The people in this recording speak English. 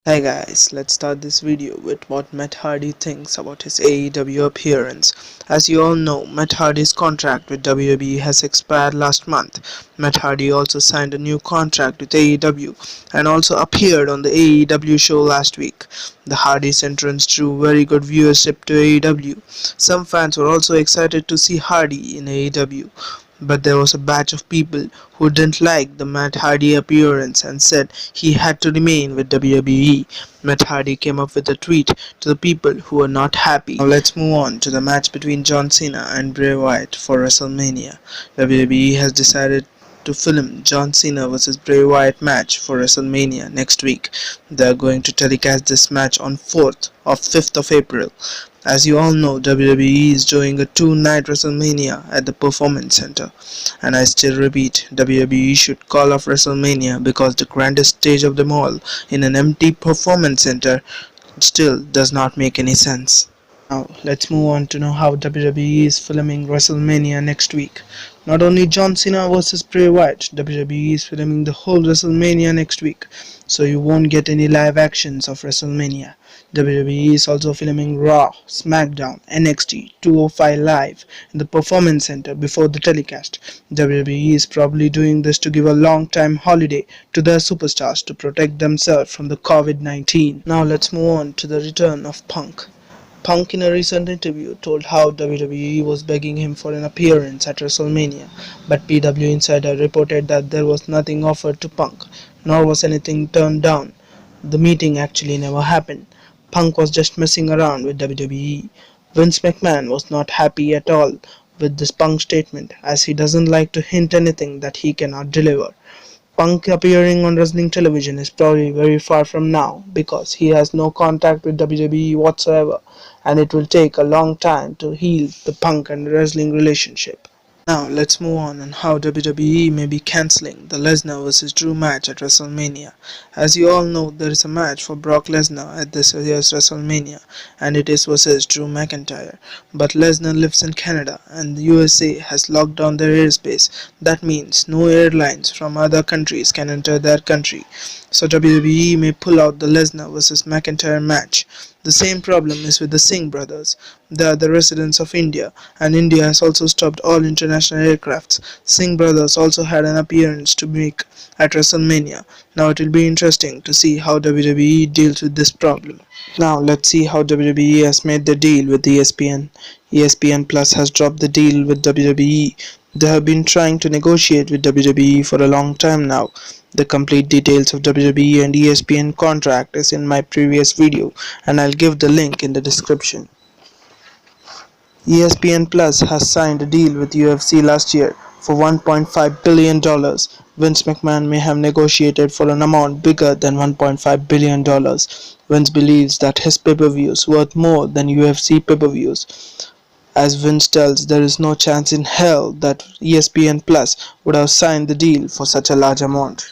Hi guys, let's start this video with what Matt Hardy thinks about his AEW appearance. As you all know, Matt Hardy's contract with WWE has expired last month. Matt Hardy also signed a new contract with AEW and also appeared on the AEW show last week. The Hardy's entrance drew very good viewership to AEW. Some fans were also excited to see Hardy in AEW. But there was a batch of people who didn't like the Matt Hardy appearance and said he had to remain with WWE. Matt Hardy came up with a tweet to the people who were not happy. Now let's move on to the match between John Cena and Bray Wyatt for WrestleMania. WWE has decided to film John Cena vs Bray Wyatt match for WrestleMania next week. They are going to telecast this match on 4th or 5th of April. As you all know, WWE is doing a 2-night WrestleMania at the Performance Center. And I still repeat, WWE should call off WrestleMania because the grandest stage of them all in an empty Performance Center still does not make any sense. Now, let's move on to know how WWE is filming WrestleMania next week. Not only John Cena vs Bray Wyatt, WWE is filming the whole WrestleMania next week, so you won't get any live actions of WrestleMania. WWE is also filming Raw, SmackDown, NXT 205 Live in the Performance Center before the telecast. WWE is probably doing this to give a long-time holiday to their superstars to protect themselves from the COVID-19. Now let's move on to the return of Punk. Punk in a recent interview told how WWE was begging him for an appearance at WrestleMania, but PW Insider reported that there was nothing offered to Punk, nor was anything turned down. The meeting actually never happened. Punk was just messing around with WWE. Vince McMahon was not happy at all with this Punk statement, as he doesn't like to hint anything that he cannot deliver. Punk appearing on wrestling television is probably very far from now because he has no contact with WWE whatsoever, and it will take a long time to heal the Punk and wrestling relationship. Now let's move on how WWE may be cancelling the Lesnar vs Drew match at WrestleMania. As you all know, there is a match for Brock Lesnar at this year's WrestleMania, and it is versus Drew McIntyre. But Lesnar lives in Canada and the USA has locked down their airspace. That means no airlines from other countries can enter their country. So WWE may pull out the Lesnar vs McIntyre match. The same problem is with the Singh brothers. They are the residents of India, and India has also stopped all international aircrafts. Singh brothers also had an appearance to make at WrestleMania. Now it will be interesting to see how WWE deals with this problem. Now let's see how WWE has made the deal with ESPN. ESPN Plus has dropped the deal with WWE. They have been trying to negotiate with WWE for a long time now. The complete details of WWE and ESPN contract is in my previous video, and I'll give the link in the description. ESPN Plus has signed a deal with UFC last year for $1.5 billion. Vince McMahon may have negotiated for an amount bigger than $1.5 billion. Vince believes that his pay-per-views worth more than UFC pay-per-views. As Vince tells, there is no chance in hell that ESPN Plus would have signed the deal for such a large amount.